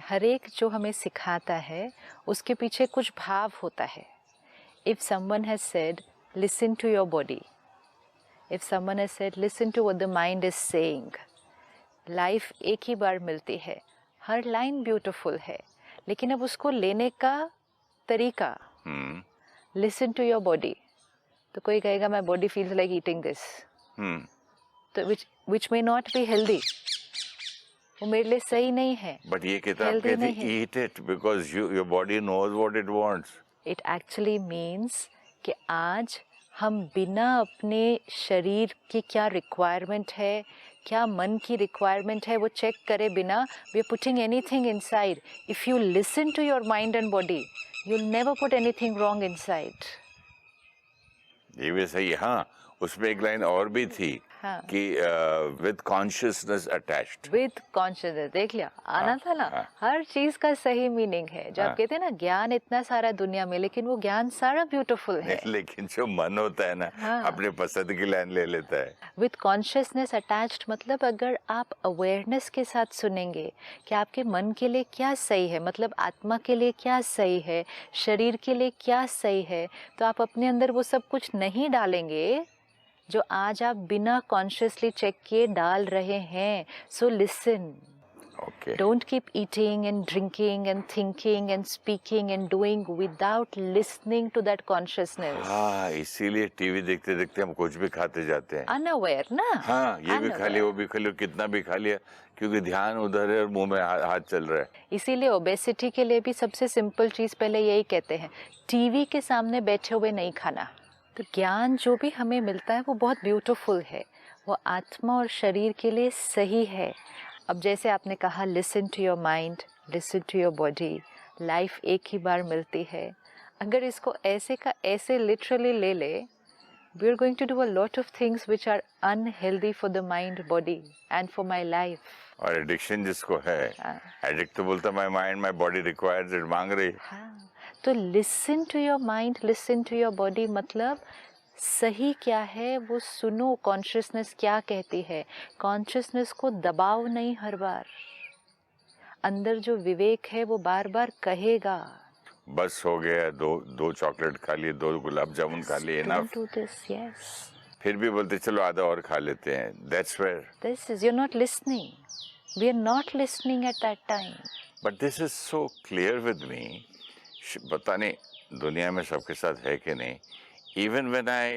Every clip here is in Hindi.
हर एक जो हमें सिखाता है उसके पीछे कुछ भाव होता है. If someone has said, listen to your body. If someone has said, listen to what the mind is saying. Life एक ही बार मिलती है, हर लाइन ब्यूटीफुल है, लेकिन अब उसको लेने का तरीका. Listen to your body. तो कोई कहेगा my body feels like eating this, तो which may not be healthy. वो मेरे लिए सही नहीं है. बट ये किताब कहती है eat it because your body knows what it wants. It actually means कि आज हम बिना अपने शरीर की क्या रिक्वायरमेंट है, क्या मन की रिक्वायरमेंट है, वो चेक करे बिना we are putting anything inside. If you listen to your mind and body you will never put anything wrong inside. ये भी सही. हाँ, उसमें एक लाइन और भी थी. हाँ. कि with consciousness attached. With consciousness. देख लिया, आना था ना. हर चीज का सही मीनिंग है. जो आप कहते हैं ना ज्ञान इतना सारा दुनिया में, लेकिन वो ज्ञान सारा ब्यूटीफुल है. लेकिन जो मन होता है ना, अपने पसंद की लाइन ले लेता है. विद कॉन्शियसनेस अटैच्ड मतलब अगर आप अवेयरनेस के साथ सुनेंगे कि आपके मन के लिए क्या सही है, मतलब आत्मा के लिए क्या सही है, शरीर के लिए क्या सही है, तो आप अपने अंदर वो सब कुछ नहीं डालेंगे जो आज आप बिना कॉन्शियसली चेक किए डाल रहे हैं. So listen. Okay. Don't keep eating and drinking and thinking and speaking and doing without listening to that consciousness. हाँ, इसीलिए टीवी देखते देखते हम कुछ भी खाते जाते हैं. Unaware ना. हाँ, ये भी खा लिया, वो भी खा लिया, कितना भी खा लिया, क्योंकि ध्यान उधर है और मुंह में हाथ चल रहा है. इसीलिए ओबेसिटी के लिए भी सबसे सिंपल चीज पहले यही कहते हैं, टीवी के सामने बैठे हुए नहीं खाना. तो ज्ञान जो भी हमें मिलता है वो बहुत ब्यूटीफुल है, वो आत्मा और शरीर के लिए सही है. अब जैसे आपने कहा listen to your mind, listen to your body. Life एक ही बार मिलती है. अगर इसको ऐसे का ऐसे लिटरली ले ले, we are going to do a lot of things which are unhealthy for the mind, body and for my life. और एडिक्शन जिसको है, एडिक्ट तो बोलता my mind my body requires it, मांग रही. हाँ, तो listen to your mind, listen to your body मतलब सही क्या है वो सुनो. कॉन्शियसनेस क्या कहती है, कॉन्शियसनेस को दबाओ नहीं. हर बार अंदर जो विवेक है वो बार बार कहेगा बस हो गया, दो चॉकलेट खा लिए, 2 गुलाब जामुन खा लिए, डू दिस. यस. फिर भी बोलते चलो आधा और खा लेते हैं. That's where this is, you are not listening. We are not listening at that time. But this is so clear with me. पता नहीं दुनिया में सबके साथ है कि नहीं. इवन व्हेन आई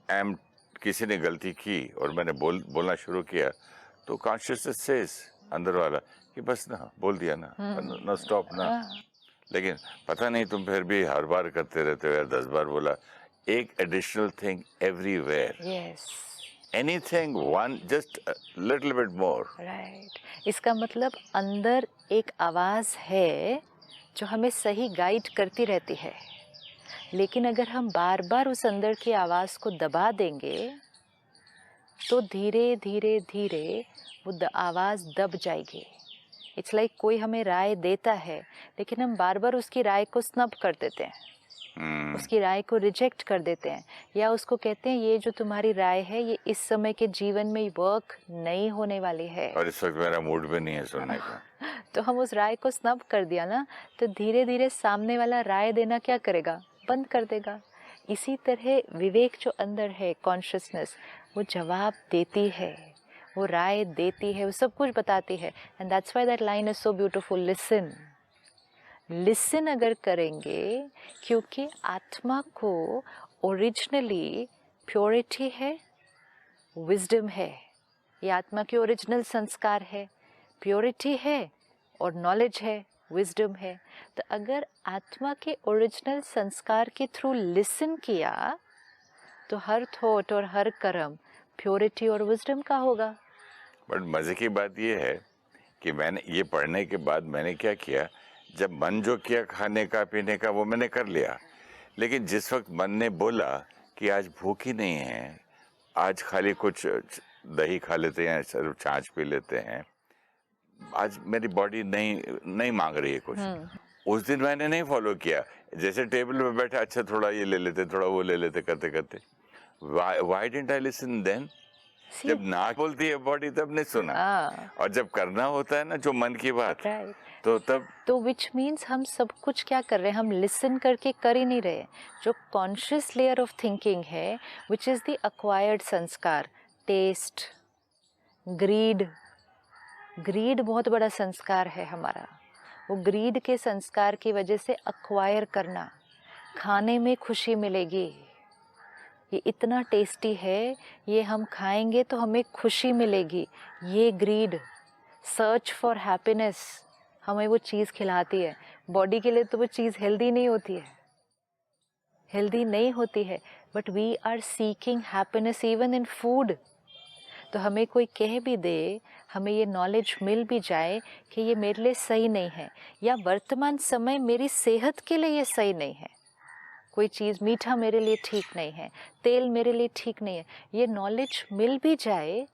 एम, किसी ने गलती की और मैंने बोलना शुरू किया, तो कॉन्शियसनेस सेज, अंदर वाला, कि बस ना बोल दिया ना, ना स्टॉप ना. लेकिन पता नहीं तुम फिर भी हर बार करते रहते हो यार. 10 बार बोला. एक additional thing everywhere. Yes. Anything, one, just little bit more. Right. इसका मतलब अंदर एक आवाज है जो हमें सही गाइड करती रहती है, लेकिन अगर हम बार बार उस अंदर की आवाज़ को दबा देंगे तो धीरे धीरे धीरे वो आवाज़ दब जाएगी. इट्स लाइक कोई हमें राय देता है, लेकिन हम बार बार उसकी राय को स्नब कर देते हैं, उसकी राय को रिजेक्ट कर देते हैं, या उसको कहते हैं ये जो तुम्हारी राय है ये इस समय के जीवन में वर्क नहीं होने वाली है, और इस वक्त मेरा मूड भी नहीं है सुनने का. तो हम उस राय को स्नब कर दिया ना, तो धीरे धीरे सामने वाला राय देना क्या करेगा, बंद कर देगा. इसी तरह विवेक जो अंदर है, कॉन्शियसनेस, वो जवाब देती है, वो राय देती है, वो सब कुछ बताती है. And that's why that line is so beautiful. Listen. Listen अगर करेंगे, क्योंकि आत्मा को ओरिजिनली प्योरिटी है, विजडम है. ये आत्मा के ओरिजिनल संस्कार है, प्योरिटी है और नॉलेज है, विजडम है. तो अगर आत्मा के ओरिजिनल संस्कार के थ्रू लिसन किया तो हर थॉट और हर कर्म प्योरिटी और विजडम का होगा. बट मजे की बात ये है कि मैंने ये पढ़ने के बाद मैंने क्या किया, जब मन जो किया खाने का पीने का वो मैंने कर लिया, लेकिन जिस वक्त मन ने बोला कि आज भूख ही नहीं है, आज खाली कुछ दही खा लेते हैं, सिर्फ छाछ पी लेते हैं, आज मेरी बॉडी नहीं मांग रही है कुछ, उस दिन मैंने नहीं फॉलो किया. जैसे टेबल पे बैठा, अच्छा थोड़ा ये ले लेते, थोड़ा वो ले लेते, करते करते. Why didn't I listen then? जब ना बोलती है बॉडी तब नहीं सुना. और जब करना होता है ना जो मन की बात, तो तब तो विच मीन्स हम सब कुछ क्या कर रहे हैं, हम लिसन करके कर ही नहीं रहे। जो कॉन्शियस लेयर ऑफ थिंकिंग है, विच इज़ द अक्वायर्ड संस्कार, टेस्ट, ग्रीड, ग्रीड बहुत बड़ा संस्कार है हमारा। वो ग्रीड के संस्कार की वजह से अक्वायर करना, खाने में खुशी मिलेगी, ये इतना टेस्टी है, ये हम खाएंगे तो हमें खुशी मिलेगी, ये ग्रीड, सर्च फॉर हैप्पीनेस हमें वो चीज़ खिलाती है। बॉडी के लिए तो वो चीज़ हेल्दी नहीं होती है, हेल्दी नहीं होती है, but we are seeking happiness even in food. तो हमें कोई कह भी दे, हमें ये नॉलेज मिल भी जाए कि ये मेरे लिए सही नहीं है, या वर्तमान समय मेरी सेहत के लिए ये सही नहीं है, कोई चीज़ मीठा मेरे लिए ठीक नहीं है, तेल मेरे लिए ठीक नहीं है, ये नॉलेज मिल भी जाए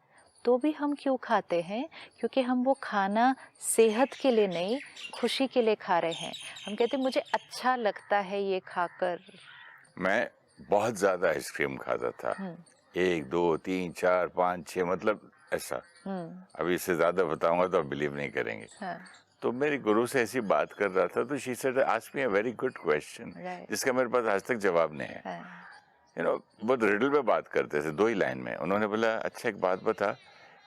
तो भी हम क्यों खाते हैं? क्योंकि हम वो खाना सेहत के लिए नहीं, खुशी के लिए खा रहे हैं। हम कहते हैं मुझे अच्छा लगता है ये खाकर। मैं बहुत ज़्यादा आइसक्रीम खाता था, 1 2 3 4 5 6, मतलब ऐसा। अभी इससे ज़्यादा बताऊंगा तो आप बिलीव नहीं करेंगे। हाँ, तो मेरी गुरु से ऐसी बात कर रहा था, तो she said ask me a very good question, Right. जिसका मेरे पास आज तक जवाब नहीं है। हाँ, बहुत रिडल पे बात करते थे, 2 ही लाइन में। उन्होंने बोला, अच्छा एक बात बता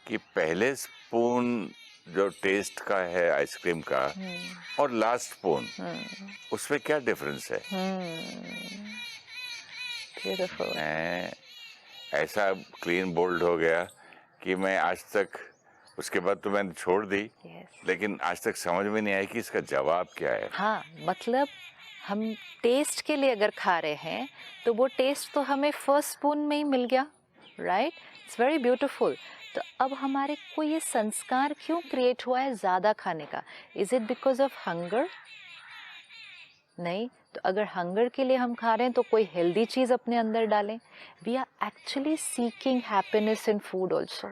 कि पहले स्पून जो टेस्ट का है आइसक्रीम का और लास्ट स्पून, उसमें क्या डिफरेंस है? beautiful. मैं ऐसा क्लीन बोल्ड हो गया कि मैं आज तक, उसके बाद तो मैंने छोड़ दी, Yes. लेकिन आज तक समझ में नहीं आया कि इसका जवाब क्या है। हाँ, मतलब हम टेस्ट के लिए अगर खा रहे हैं तो वो टेस्ट तो हमें फर्स्ट स्पून में ही मिल गया, राइट? It's very beautiful. तो अब हमारे को ये संस्कार क्यों क्रिएट हुआ है ज़्यादा खाने का? Is it because of hunger? नहीं। तो अगर हंगर के लिए हम खा रहे हैं तो कोई हेल्दी चीज़ अपने अंदर डालें। We are actually seeking happiness in food also.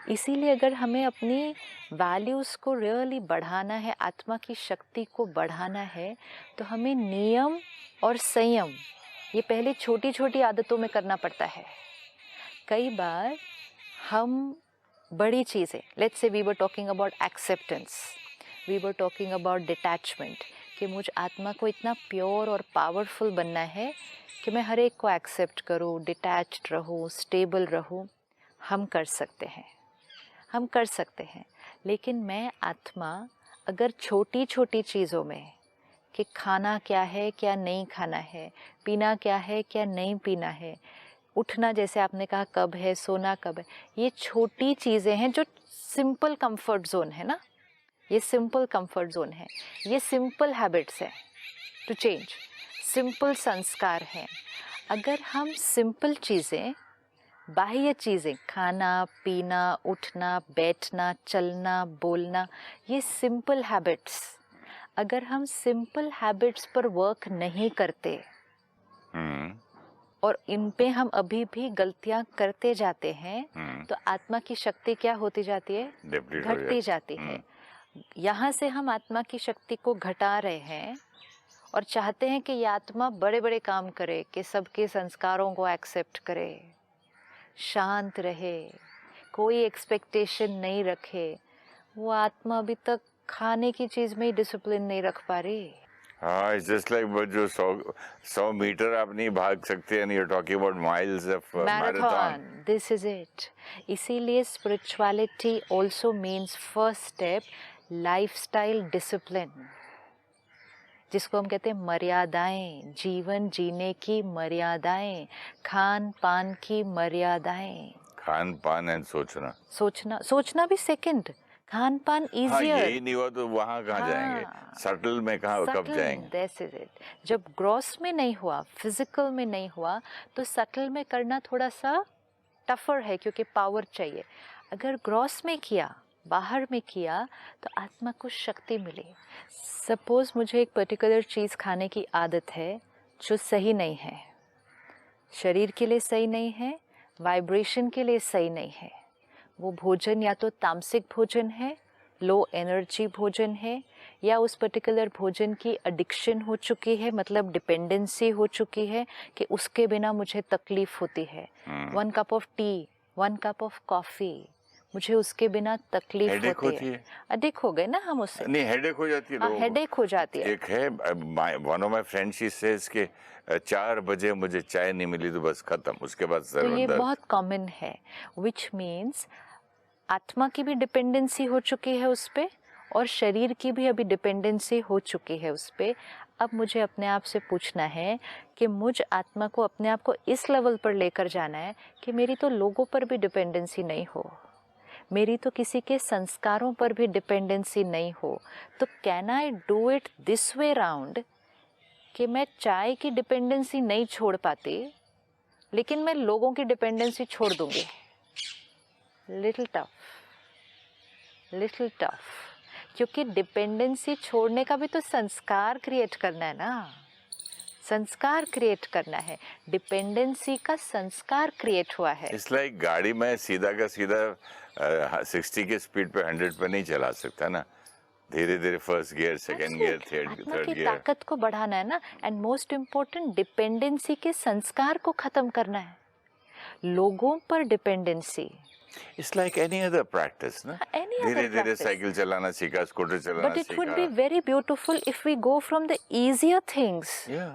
इसीलिए अगर हमें अपनी वैल्यूज़ को रियली बढ़ाना है, आत्मा की शक्ति को बढ़ाना है, तो हमें नियम और संयम ये पहले छोटी छोटी आदतों में करना पड़ता है। कई बार हम बड़ी चीज़ें, let's say we were talking about acceptance, we were talking about detachment, कि मुझ आत्मा को इतना प्योर और पावरफुल बनना है कि मैं हर एक को एक्सेप्ट करूँ, डिटैच्ड रहूँ, स्टेबल रहूँ। हम कर सकते हैं, हम कर सकते हैं, लेकिन मैं आत्मा अगर छोटी छोटी चीज़ों में, कि खाना क्या है क्या नहीं खाना है, पीना क्या है क्या नहीं पीना है, उठना जैसे आपने कहा कब है, सोना कब है, ये छोटी चीज़ें हैं जो सिंपल कंफर्ट जोन है ना, ये सिंपल कंफर्ट जोन है, ये सिंपल हैबिट्स है टू चेंज, सिंपल संस्कार हैं। अगर हम सिंपल चीज़ें, बाह्य चीज़ें, खाना पीना, उठना बैठना, चलना बोलना, ये सिंपल हैबिट्स, अगर हम सिंपल हैबिट्स पर वर्क नहीं करते और इन पे हम अभी भी गलतियां करते जाते हैं, तो आत्मा की शक्ति क्या होती जाती है? घटती जाती है। यहाँ से हम आत्मा की शक्ति को घटा रहे हैं और चाहते हैं कि ये आत्मा बड़े बड़े काम करे, कि सबके संस्कारों को एक्सेप्ट करे, शांत रहे, कोई एक्सपेक्टेशन नहीं रखे। वो आत्मा अभी तक खाने की चीज़ में ही डिसिप्लिन नहीं रख पा रही। हाँ, इट्स जस्ट लाइक वो जो 100 मीटर आप नहीं भाग सकते, and you are talking about miles of marathon. This is it. इसीलिए spirituality also means first step lifestyle discipline, जिसको हम कहते हैं मर्यादाएं, जीवन जीने की मर्यादाएं, खान पान की मर्यादाएं। खान पान एंड सोचना, सोचना भी सेकंड, खान पान हाँ, इजियर। यही नहीं हुआ तो वहाँ कहाँ जाएंगे? सटल में कहाँ कब जाएंगे? This is it. जब ग्रॉस में नहीं हुआ, फिजिकल में नहीं हुआ, तो सटल में करना थोड़ा सा टफर है, क्योंकि पावर चाहिए। अगर ग्रॉस में किया, बाहर में किया, तो आत्मा को शक्ति मिली। सपोज मुझे एक पर्टिकुलर चीज़ खाने की आदत है जो सही नहीं है, शरीर के लिए सही नहीं है, वाइब्रेशन के लिए सही नहीं है। वो भोजन या तो तामसिक भोजन है, लो एनर्जी भोजन है, या उस पर्टिकुलर भोजन की एडिक्शन हो चुकी है, मतलब डिपेंडेंसी हो चुकी है कि उसके बिना मुझे तकलीफ होती है। 1 cup of T, 1 cup of coffee, मुझे उसके बिना तकलीफ हेडेक होती होती है। है। अडिक हो गए ना हम उससे। नहीं, हेडेक हो जाती है हाँ, लोगों को। हेडेक हो जाती है। एक है one of my friend, she says के 4 बजे मुझे चाय नहीं मिली तो बस खत्म, उसके बाद तो सर में ये दर्द। बहुत कॉमन है, विच मीन्स आत्मा की भी डिपेंडेंसी हो चुकी है उस पे और शरीर की भी अभी डिपेंडेंसी हो चुकी है उस पे। अब मुझे अपने आप से पूछना है कि मुझ आत्मा को अपने आप को इस लेवल पर लेकर जाना है कि मेरी तो लोगों पर भी डिपेंडेंसी नहीं हो, मेरी तो किसी के संस्कारों पर भी डिपेंडेंसी नहीं हो। तो can I do it this way round कि मैं चाय की डिपेंडेंसी नहीं छोड़ पाती लेकिन मैं लोगों की डिपेंडेंसी छोड़ दूंगी। लिटिल टफ, क्योंकि डिपेंडेंसी छोड़ने का भी तो संस्कार क्रिएट करना है ना, संस्कार क्रिएट करना है। डिपेंडेंसी का संस्कार क्रिएट हुआ है। इट्स लाइक गाड़ी में सीधा का सीधा 60 के स्पीड पे 100 पे नहीं चला सकता ना, धीरे धीरे फर्स्ट गियर, सेकंड गियर, आत्मा थर्ड की गियर। ताकत को बढ़ाना है ना, एंड मोस्ट इम्पोर्टेंट डिपेंडेंसी के संस्कार को खत्म करना है, लोगों पर dependency. It's like any other practice ना, Any other धीरे धीरे practice. साइकिल चलाना सीखा, स्कूटर चलाना But it would be सीखा। very beautiful if we go from the easier things Yeah.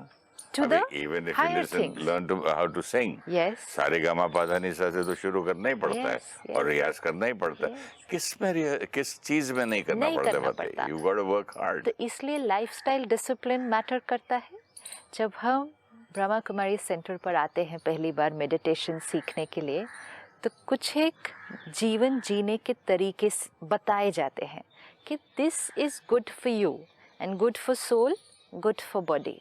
to I the mean, even if you higher listen, things. learn to how to sing. Yes. सारेगामापाधानिसा से तो शुरू करना ही पड़ता Yes, है और yes. रियाज करना ही पड़ता है। किस चीज में नहीं करना नहीं करना पड़ता पड़ता। You got to work hard. तो इसलिए लाइफस्टाइल डिसिप्लिन मैटर करता है। जब हम ब्रह्मा कुमारी सेंटर पर आते हैं पहली बार मेडिटेशन सीखने के लिए, तो कुछ एक जीवन जीने के तरीके बताए जाते हैं कि this is good for you and good for soul, good for body.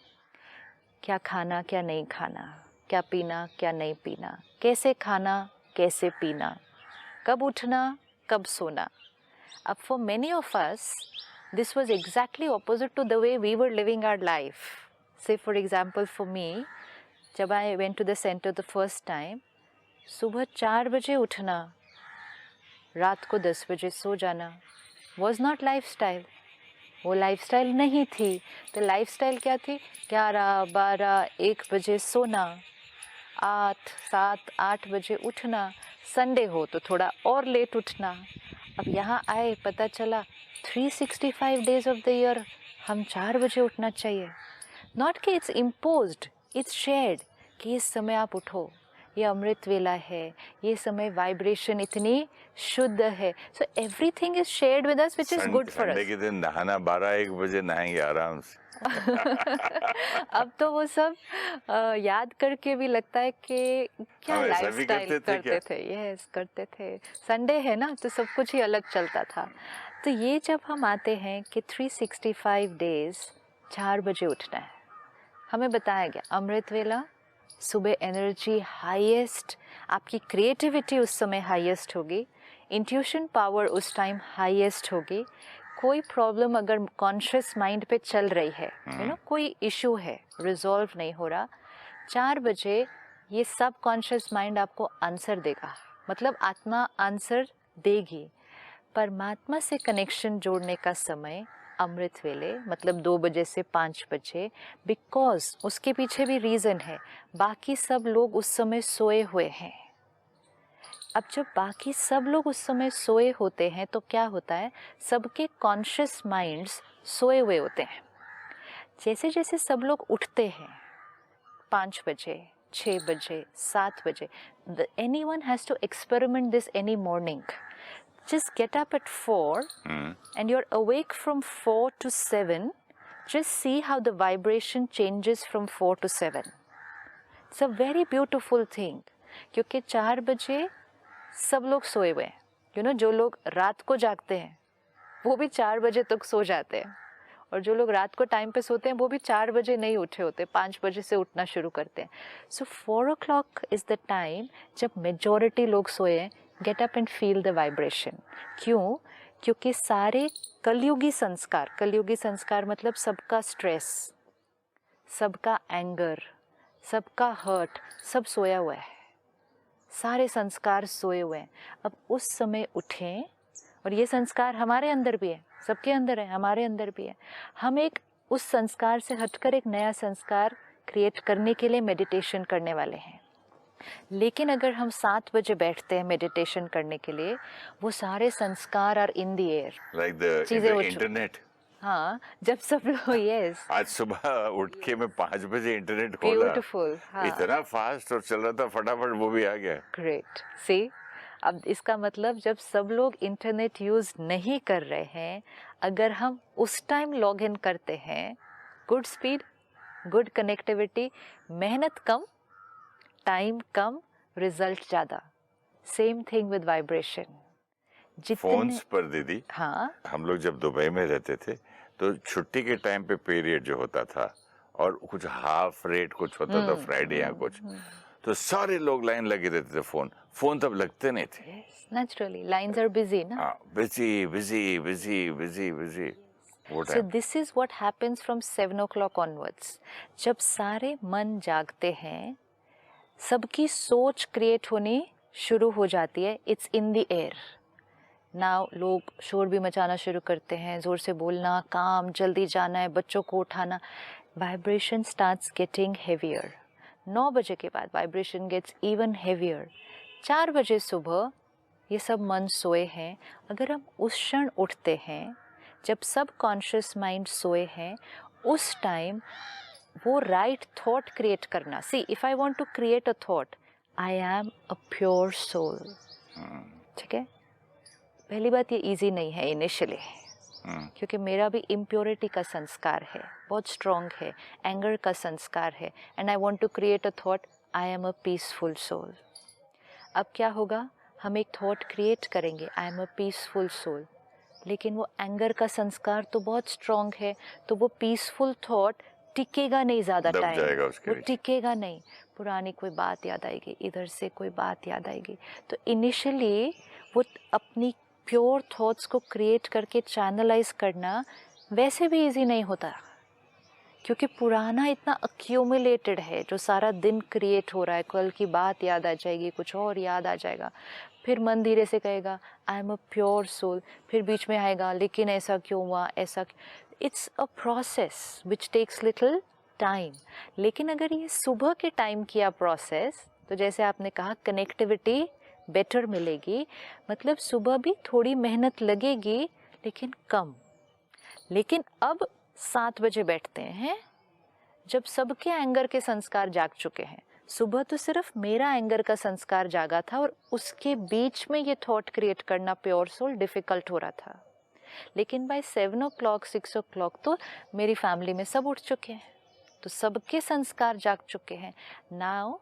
क्या खाना क्या नहीं खाना, क्या पीना क्या नहीं पीना, कैसे खाना कैसे पीना, कब उठना कब सोना। अब for many of us this was exactly opposite to the way we were living our life. Say for example for me, जब I went to the center the first time, सुबह 4 बजे उठना, रात को 10 बजे सो जाना was not lifestyle. वो लाइफस्टाइल नहीं थी। तो लाइफस्टाइल क्या थी? 11, 12, 1 बजे सोना, 7, 8 बजे उठना, संडे हो तो थोड़ा और लेट उठना। अब यहाँ आए पता चला 365 डेज ऑफ द ईयर हम 4 बजे उठना चाहिए। नॉट कि इट्स इम्पोज्ड, इट्स शेयर्ड कि इस समय आप उठो, ये अमृत वेला है, ये समय वाइब्रेशन इतनी शुद्ध है। So everything is shared with us which is good for us. Sunday के दिन नहाना 12-1 बजे नहाएंगे आराम से। अब तो वो सब याद करके भी लगता है कि क्या हम ऐसा भी लाइफस्टाइल करते थे। यस, करते थे। संडे है ना तो सब कुछ ही अलग चलता था। तो ये जब हम आते हैं कि 365 डेज 4 बजे उठना है, हमें बताया गया अमृत वेला, सुबह एनर्जी हाईएस्ट, आपकी क्रिएटिविटी उस समय हाईएस्ट होगी, इंट्यूशन पावर उस टाइम हाईएस्ट होगी। कोई प्रॉब्लम अगर कॉन्शियस माइंड पे चल रही है, यू नो कोई इशू है, रिजॉल्व नहीं हो रहा, 4 बजे ये सब कॉन्शियस माइंड आपको आंसर देगा, मतलब आत्मा आंसर देगी। परमात्मा से कनेक्शन जोड़ने का समय अमृत वेले, मतलब 2 बजे से 5 बजे, बिकॉज उसके पीछे भी रीज़न है, बाकी सब लोग उस समय सोए हुए हैं। अब जब बाकी सब लोग उस समय सोए होते हैं तो क्या होता है, सबके कॉन्शियस माइंड्स सोए हुए होते हैं। जैसे जैसे सब लोग उठते हैं 5 बजे, 6 बजे, 7 बजे, anyone has to experiment this any morning. Just get up at 4 and you're awake from 4 to 7. Just see how the vibration changes from 4 to 7. It's a very beautiful thing. क्योंकि 4 बजे सब लोग सोए हुए हैं, यू नो, जो लोग रात को जागते हैं वो भी 4 बजे तक सो जाते हैं, और जो लोग रात को टाइम पे सोते हैं वो भी 4 बजे नहीं उठे होते, 5 बजे से उठना शुरू करते हैं। सो 4 o'clock इज़ द टाइम जब मेजॉरिटी लोग सोए हैं। Get up and feel the vibration. क्यों? क्योंकि सारे कलयुगी संस्कार मतलब सबका स्ट्रेस, सबका एंगर, सबका हर्ट, सब सोया हुआ है, सारे संस्कार सोए हुए हैं। अब उस समय उठें, और ये संस्कार हमारे अंदर भी है, सबके अंदर है, हमारे अंदर भी है। हम एक उस संस्कार से हटकर एक नया संस्कार क्रिएट करने के लिए मेडिटेशन करने वाले हैं। लेकिन अगर हम 7 बजे बैठते हैं मेडिटेशन करने के लिए, वो सारे संस्कार are in the air, like the चीजें हो चुकी। इंटरनेट। हाँ, जब सब लोग यस आज सुबह उठ के मैं 5 बजे इंटरनेट खोला, ब्यूटीफुल, हाँ इतना फास्ट और चल रहा था, फटाफट वो भी आ गया। ग्रेट सी। अब इसका मतलब जब सब लोग इंटरनेट यूज नहीं कर रहे हैं, अगर हम उस टाइम लॉग इन करते हैं, गुड स्पीड, गुड कनेक्टिविटी, मेहनत कम, टाइम कम, रिजल्ट ज़्यादा। Same thing with vibration. जितने फोन्स पर दीदी, हाँ हम लोग जब दुबई में रहते थे तो छुट्टी के टाइम पे पीरियड जो होता था और कुछ हाफ रेट कुछ होता था फ्राइडे या कुछ, तो सारे लोग लाइन लगे रहते थे। फोन तब लगते नहीं थे। नेचुरली लाइन्स आर बिजी ना। हाँ, busy busy busy busy busy वो So time. this is what happens from 7 o'clock onwards. जब सारे मन जागते हैं, सबकी सोच क्रिएट होनी शुरू हो जाती है। It's in the air now. लोग शोर भी मचाना शुरू करते हैं, ज़ोर से बोलना, काम, जल्दी जाना है, बच्चों को उठाना। Vibration starts getting heavier. 9 बजे के बाद वाइब्रेशन गेट्स इवन हेवियर। 4 बजे सुबह ये सब मन सोए हैं। अगर हम उस क्षण उठते हैं जब सब कॉन्शियस माइंड सोए हैं, उस टाइम वो राइट थॉट क्रिएट करना। See, if I want to create a thought, I am a pure soul. ठीक है, पहली बात ये इजी नहीं है इनिशियली, क्योंकि मेरा भी इम्प्योरिटी का संस्कार है, बहुत स्ट्रॉन्ग है, एंगर का संस्कार है, and I want to create a thought, I am a peaceful soul. अब क्या होगा, हम एक थॉट क्रिएट करेंगे, I am a peaceful soul, लेकिन वो एंगर का संस्कार तो बहुत स्ट्रॉन्ग है, तो वो पीसफुल थॉट टिकेगा नहीं ज़्यादा दब टाइम, जाएगा उसके वो बीच। टिकेगा नहीं। पुरानी कोई बात याद आएगी, इधर से कोई बात याद आएगी। तो इनिशियली वो अपनी प्योर थॉट्स को क्रिएट करके चैनलाइज करना वैसे भी इजी नहीं होता, क्योंकि पुराना इतना अक्यूमुलेटेड है जो सारा दिन क्रिएट हो रहा है। कल की बात याद आ जाएगी, कुछ और याद आ जाएगा, फिर मन धीरे से कहेगा I am a pure soul, फिर बीच में आएगा लेकिन ऐसा क्यों हुआ, ऐसा। It's a process which takes little time. लेकिन अगर ये सुबह के टाइम किया प्रोसेस, तो जैसे आपने कहा कनेक्टिविटी बेटर मिलेगी। मतलब सुबह भी थोड़ी मेहनत लगेगी लेकिन कम। लेकिन अब 7 बजे बैठते हैं जब सबके एंगर के संस्कार जाग चुके हैं। सुबह तो सिर्फ मेरा एंगर का संस्कार जागा था और उसके बीच में ये थॉट क्रिएट करना प्योर सोल डिफिकल्ट हो रहा था। लेकिन बाय 7 o'clock 6 o'clock तो मेरी फैमिली में सब उठ चुके हैं, तो सबके संस्कार जाग चुके हैं। Now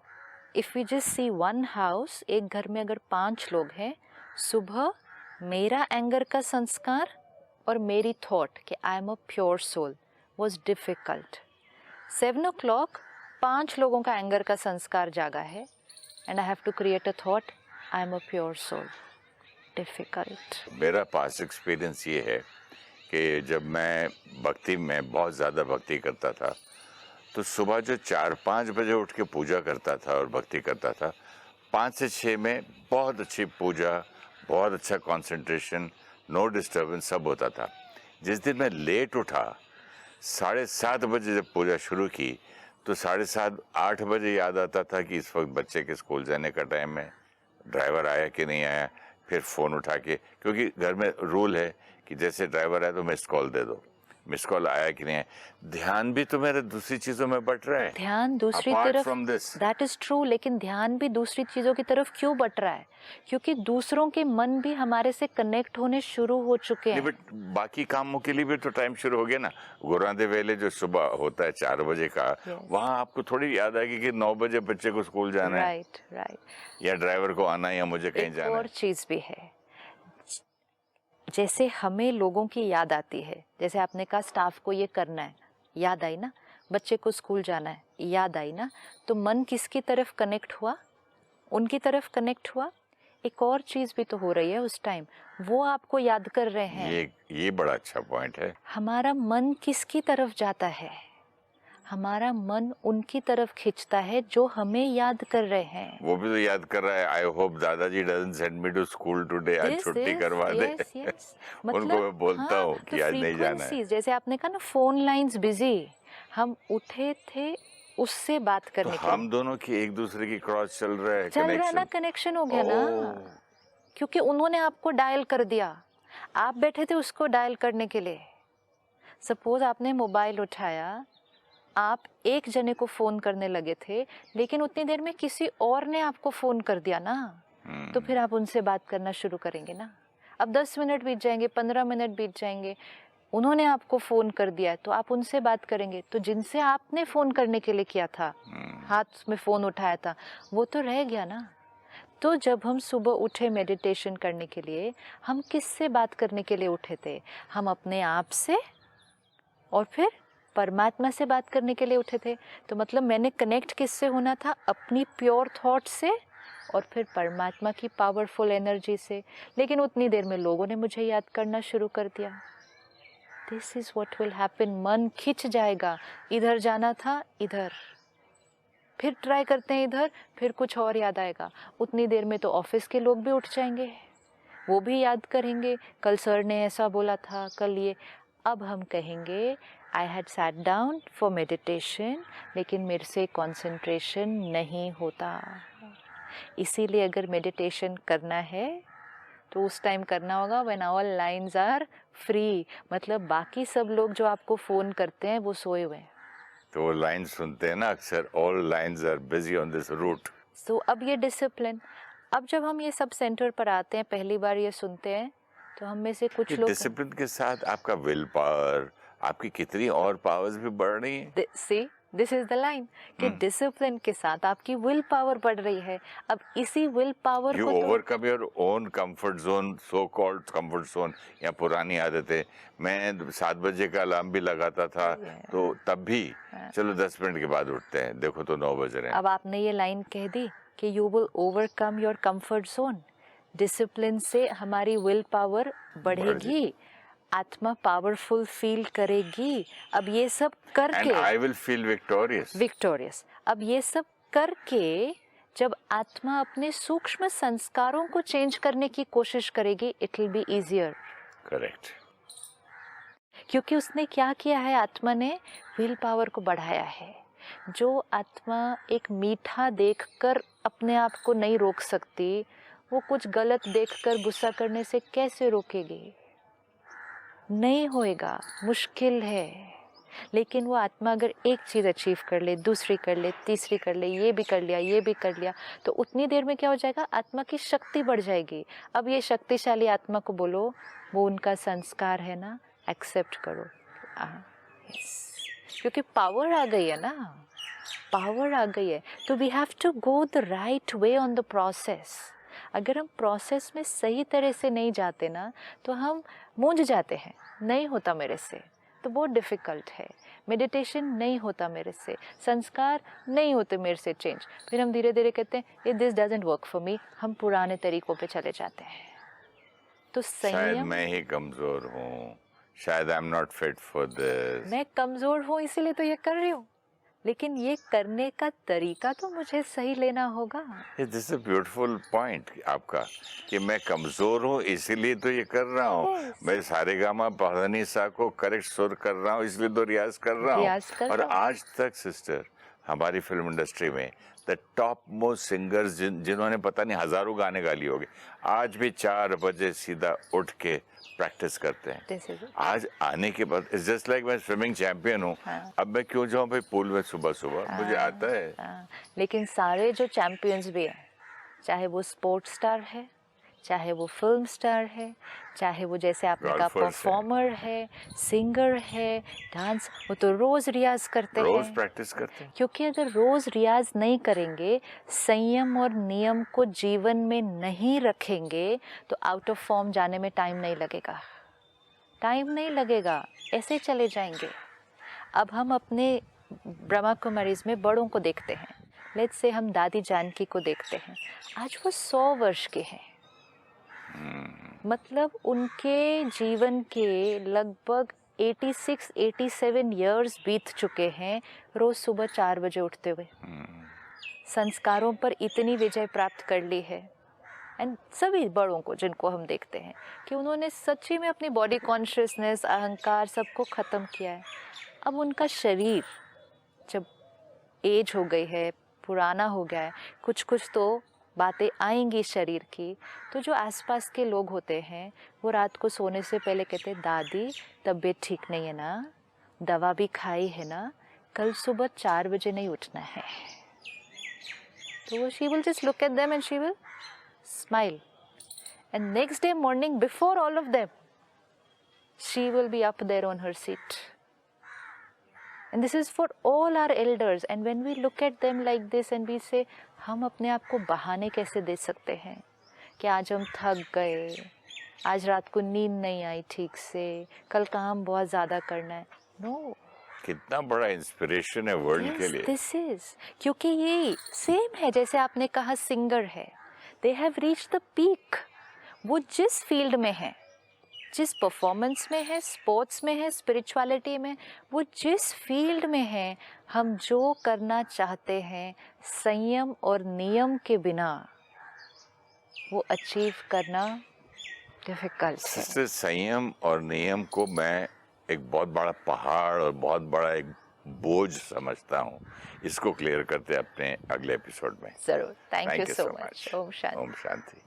if we just see one house, एक घर में अगर 5 लोग हैं, सुबह मेरा एंगर का संस्कार और मेरी थॉट कि I am a pure soul was difficult. 7 o'clock 5 लोगों का एंगर का संस्कार जागा है, and I have to create a thought, I am a pure soul. Difficult. मेरा पास एक्सपीरियंस ये है कि जब मैं भक्ति में बहुत ज़्यादा भक्ति करता था, तो सुबह जो 4-5 बजे उठ के पूजा करता था और भक्ति करता था, 5 से 6 में बहुत अच्छी पूजा, बहुत अच्छा कंसंट्रेशन, नो डिस्टर्बेंस, सब होता था। जिस दिन मैं लेट उठा, 7:30 बजे जब पूजा शुरू की, तो 7:30-8 बजे याद आता था कि इस वक्त बच्चे के स्कूल जाने का टाइम है, ड्राइवर आया कि नहीं आया। फिर फ़ोन उठा के, क्योंकि घर में रूल है कि जैसे ड्राइवर आया तो मिस्ड कॉल दे दो, मिस्ड कॉल आया कि नहीं आया। ध्यान भी तो मेरे दूसरी चीज़ों में बट रहा है, ध्यान दूसरी apart तरफ, from this। That is true, लेकिन ध्यान भी दूसरी चीजों की तरफ क्यों बट रहा है? क्योंकि दूसरों के मन भी हमारे से कनेक्ट होने शुरू हो चुके नहीं, हैं। बट बाकी कामों के लिए भी तो टाइम शुरू हो गया ना। गुरांदे वेले जो सुबह होता है 4 बजे का, Yes. वहाँ आपको थोड़ी याद आएगी कि 9 बजे बच्चे को स्कूल जाना है, राइट राइट। या ड्राइवर को आना है, या मुझे कहीं एक जाना और है। चीज भी है, जैसे हमें लोगों की याद आती है, जैसे आपने कहा स्टाफ को ये करना है, याद आई ना, बच्चे को स्कूल जाना है, याद आई ना, तो मन किसकी तरफ कनेक्ट हुआ? उनकी तरफ कनेक्ट हुआ। एक और चीज भी तो हो रही है उस टाइम, वो आपको याद कर रहे हैं। ये बड़ा अच्छा पॉइंट है। हमारा मन किसकी तरफ जाता है? हमारा मन उनकी तरफ खींचता है जो हमें याद कर रहे हैं। वो भी तो याद कर रहा है, आई होप दादाजी doesn't send me to school today, आज This छुट्टी is- करवा दे। yes, yes. उनको मैं बोलता हाँ, हूँ कि तो आज नहीं जाना है। frequencies, जैसे आपने कहा ना फोन लाइंस बिजी, हम उठे थे, उससे बात तो करने के लिए। हम दोनों की एक दूसरे की क्रॉस चल रहा है, चल रहा है ना, कनेक्शन। कनेक्शन हो गया ना, ओह, क्योंकि उन्होंने आपको डायल कर दिया, आप बैठे थे उसको डायल करने के लिए। सपोज आपने मोबाइल उठाया, आप एक जने को फ़ोन करने लगे थे, लेकिन उतनी देर में किसी और ने आपको फ़ोन कर दिया ना, तो फिर आप उनसे बात करना शुरू करेंगे ना। अब 10 मिनट बीत जाएंगे, 15 मिनट बीत जाएंगे, उन्होंने आपको फ़ोन कर दिया है, तो आप उनसे बात करेंगे। तो जिनसे आपने फ़ोन करने के लिए किया था, हाथ में फ़ोन उठाया था, वो तो रह गया ना। तो जब हम सुबह उठे मेडिटेशन करने के लिए, हम किससे बात करने के लिए उठे थे? हम अपने आप से और फिर परमात्मा से बात करने के लिए उठे थे। तो मतलब मैंने कनेक्ट किससे होना था? अपनी प्योर थॉट से और फिर परमात्मा की पावरफुल एनर्जी से। लेकिन उतनी देर में लोगों ने मुझे याद करना शुरू कर दिया। This is what will happen. मन खिंच जाएगा, इधर जाना था इधर, फिर ट्राई करते हैं इधर, फिर कुछ और याद आएगा। उतनी देर में तो ऑफिस के लोग भी उठ जाएंगे, वो भी याद करेंगे, कल सर ने ऐसा बोला था, कल ये। अब हम कहेंगे I had sat down for meditation, लेकिन मेरे से कंसंट्रेशन नहीं होता। इसीलिए अगर मेडिटेशन करना है तो उस टाइम करना होगा when all lines are free, मतलब बाकी सब लोग जो आपको फ़ोन करते हैं वो सोए हुए हैं। तो वो लाइन सुनते हैं ना अक्सर, all lines are busy on this route. So अब ये डिसिप्लिन, अब जब हम ये सब सेंटर पर आते हैं, पहली बार ये सुनते हैं, तो हम में से ये कुछ लोग डिसिप्लिन के साथ आपका विल पावर, आपकी कितनी और पावर्स भी बढ़ रही हैं। See this is the line कि डिसिप्लिन के साथ आपकी विल पावर बढ़ रही है। अब इसी विल पावर यू को तो overcome your own comfort zone, so called comfort zone, या पुरानी आदतें। मैं 7 बजे का अलार्म भी लगाता था, तो तब भी चलो 10 मिनट के बाद उठते हैं, देखो तो 9 बज रहे हैं। अब आपने ये लाइन कह दी कि you will overcome your comfort zone. Discipline से हमारी विल पावर बढ़ेगी, आत्मा पावरफुल फील करेगी। अब ये सब एंड करके I will feel victorious. Victorious, अब ये सब करके जब आत्मा अपने सूक्ष्म संस्कारों को चेंज करने की कोशिश करेगी, it will be easier. Correct. क्योंकि उसने क्या किया है, आत्मा ने विल पावर को बढ़ाया है। जो आत्मा एक मीठा देखकर अपने आप को नहीं रोक सकती, वो कुछ गलत देखकर गुस्सा करने से कैसे रोकेगी? नहीं होएगा, मुश्किल है। लेकिन वो आत्मा अगर एक चीज़ अचीव कर ले, दूसरी कर ले, तीसरी कर ले, ये भी कर लिया, ये भी कर लिया, तो उतनी देर में क्या हो जाएगा, आत्मा की शक्ति बढ़ जाएगी। अब ये शक्तिशाली आत्मा को बोलो, वो उनका संस्कार है ना, एक्सेप्ट करो। yes. क्योंकि पावर आ गई है ना, पावर आ गई है, तो we have to go the right way on the process. अगर हम प्रोसेस में सही तरह से नहीं जाते ना, तो हम मूंझ जाते हैं, नहीं होता मेरे से, तो बहुत डिफ़िकल्ट है। मेडिटेशन नहीं होता मेरे से, संस्कार नहीं होते मेरे से चेंज, फिर हम धीरे धीरे कहते हैं ये this doesn't work for me, हम पुराने तरीकों पे चले जाते हैं। तो शायद संयम, मैं ही कमजोर हूँ, शायद I am not fit for this. मैं कमज़ोर हूँ इसीलिए तो ये कर रही हूँ, लेकिन ये करने का तरीका तो मुझे सही लेना होगा। This is a beautiful point आपका, कि मैं कमजोर हूँ इसीलिए तो ये कर रहा हूँ। Yes. मैं सारेगामा पधानीसा को करेक्ट सुर कर रहा हूँ, इसलिए तो रियाज कर रहा रियाज हूँ। कर और रहा हूँ। आज तक सिस्टर, हमारी फिल्म इंडस्ट्री में द टॉप मोस्ट सिंगर्स जिन्होंने पता नहीं हजारों गाने गा लिए होंगे, आज भी 4 बजे सीधा उठ के प्रैक्टिस करते हैं। This is it. आज आने के बाद इट्स जस्ट लाइक मैं स्विमिंग चैंपियन हूँ। हाँ। अब मैं क्यों जाऊँ भाई पूल में सुबह सुबह, मुझे आता है। हाँ, लेकिन सारे जो चैंपियंस भी हैं, चाहे वो स्पोर्ट्स स्टार है, चाहे वो फिल्म स्टार है, चाहे वो जैसे आपने कहा Golfers हैं। परफॉर्मर है, सिंगर है, डांस, वो तो रोज़ रियाज करते रोज हैं। प्रैक्टिस करते हैं। क्योंकि अगर रोज़ रियाज नहीं करेंगे, संयम और नियम को जीवन में नहीं रखेंगे, तो आउट ऑफ फॉर्म जाने में टाइम नहीं लगेगा, टाइम नहीं लगेगा, ऐसे चले जाएंगे। अब हम अपने ब्रह्मा कुमारीज में बड़ों को देखते हैं, लेट्स से हम दादी जानकी को देखते हैं, आज वो 100 वर्ष के हैं, मतलब उनके जीवन के लगभग 86-87 इयर्स बीत चुके हैं, रोज सुबह 4 बजे उठते हुए, संस्कारों पर इतनी विजय प्राप्त कर ली है। एंड सभी बड़ों को जिनको हम देखते हैं कि उन्होंने सच्ची में अपनी बॉडी कॉन्शियसनेस, अहंकार सबको ख़त्म किया है। अब उनका शरीर जब एज हो गई है, पुराना हो गया है, कुछ कुछ तो बातें आएंगी शरीर की। तो जो आसपास के लोग होते हैं वो रात को सोने से पहले कहते हैं, दादी तबीयत ठीक नहीं है ना, दवा भी खाई है ना, कल सुबह 4 बजे नहीं उठना है। तो वो she will just look at them and she will smile. And next day morning, before all of them, she will be up there on her seat. And this is for all our elders. And when we look at them like this and we say, हम अपने आप को बहाने कैसे दे सकते हैं कि आज हम थक गए, आज रात को नींद नहीं आई ठीक से, कल काम बहुत ज़्यादा करना है। नो, कितना बड़ा इंस्पिरेशन है वर्ल्ड के लिए। दिस इज, क्योंकि ये सेम है जैसे आपने कहा सिंगर है, they have reached the peak. वो जिस फील्ड में है, जिस परफॉर्मेंस में है, स्पोर्ट्स में है, स्पिरिचुअलिटी में, वो जिस फील्ड में है, हम जो करना चाहते हैं संयम और नियम के बिना वो अचीव करना डिफिकल्ट है। इससे संयम और नियम को मैं एक बहुत बड़ा पहाड़ और बहुत बड़ा एक बोझ समझता हूँ। इसको क्लियर करते हैं अपने अगले एपिसोड में। जरूर। Thank you you so so much. much. ओम शांति। ओम शांति।